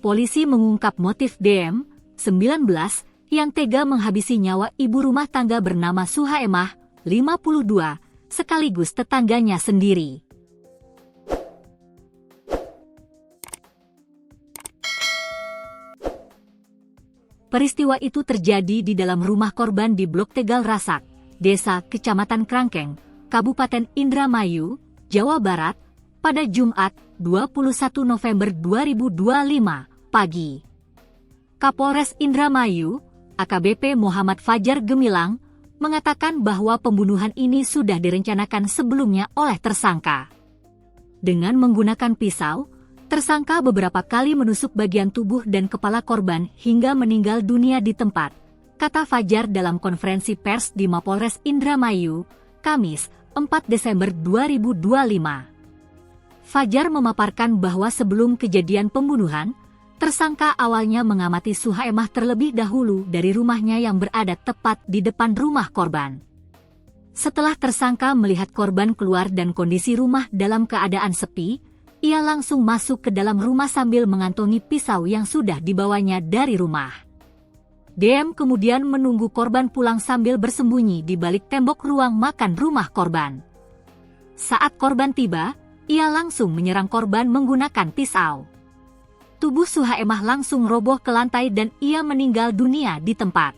polisi mengungkap motif DM, 19, yang tega menghabisi nyawa ibu rumah tangga bernama Suhaemah, 52, sekaligus tetangganya sendiri. Peristiwa itu terjadi di dalam rumah korban di Blok Tegal Rasak, Desa Kecamatan Krangkeng, Kabupaten Indramayu, Jawa Barat, pada Jumat, 21 November 2025, pagi. Kapolres Indramayu, AKBP Muhammad Fajar Gemilang, mengatakan bahwa pembunuhan ini sudah direncanakan sebelumnya oleh tersangka. Dengan menggunakan pisau, tersangka beberapa kali menusuk bagian tubuh dan kepala korban hingga meninggal dunia di tempat, kata Fajar dalam konferensi pers di Mapolres Indramayu, Kamis, 4 Desember 2025. Fajar memaparkan bahwa sebelum kejadian pembunuhan, tersangka awalnya mengamati Suhaemah terlebih dahulu dari rumahnya yang berada tepat di depan rumah korban. Setelah tersangka melihat korban keluar dan kondisi rumah dalam keadaan sepi, ia langsung masuk ke dalam rumah sambil mengantongi pisau yang sudah dibawanya dari rumah. DM kemudian menunggu korban pulang sambil bersembunyi di balik tembok ruang makan rumah korban. Saat korban tiba, ia langsung menyerang korban menggunakan pisau. Tubuh Suhaemah langsung roboh ke lantai dan ia meninggal dunia di tempat.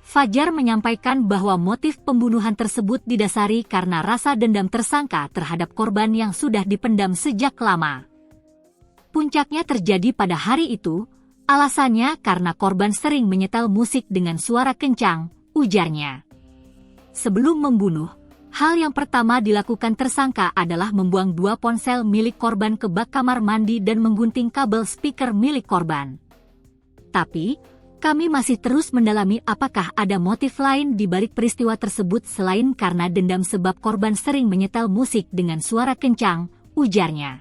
Fajar menyampaikan bahwa motif pembunuhan tersebut didasari karena rasa dendam tersangka terhadap korban yang sudah dipendam sejak lama. Puncaknya terjadi pada hari itu, alasannya karena korban sering menyetel musik dengan suara kencang, ujarnya. Sebelum membunuh, hal yang pertama dilakukan tersangka adalah membuang 2 ponsel milik korban ke bak kamar mandi dan menggunting kabel speaker milik korban. Tapi, kami masih terus mendalami apakah ada motif lain di balik peristiwa tersebut selain karena dendam sebab korban sering menyetel musik dengan suara kencang, ujarnya.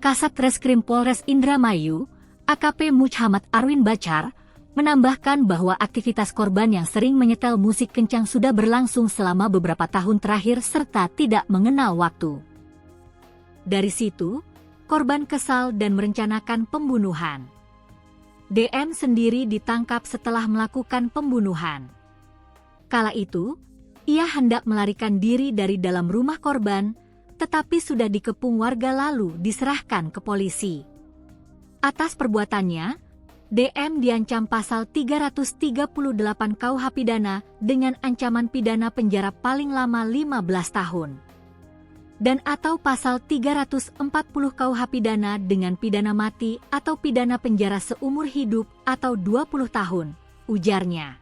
Kasat Reskrim Polres Indramayu, AKP Muhammad Arwin Bacar, menambahkan bahwa aktivitas korban yang sering menyetel musik kencang sudah berlangsung selama beberapa tahun terakhir serta tidak mengenal waktu. Dari situ, korban kesal dan merencanakan pembunuhan. DM sendiri ditangkap setelah melakukan pembunuhan. Kala itu, ia hendak melarikan diri dari dalam rumah korban, tetapi sudah dikepung warga lalu diserahkan ke polisi. Atas perbuatannya, DM diancam pasal 338 KUH pidana dengan ancaman pidana penjara paling lama 15 tahun. Dan atau pasal 340 KUH pidana dengan pidana mati atau pidana penjara seumur hidup atau 20 tahun, ujarnya.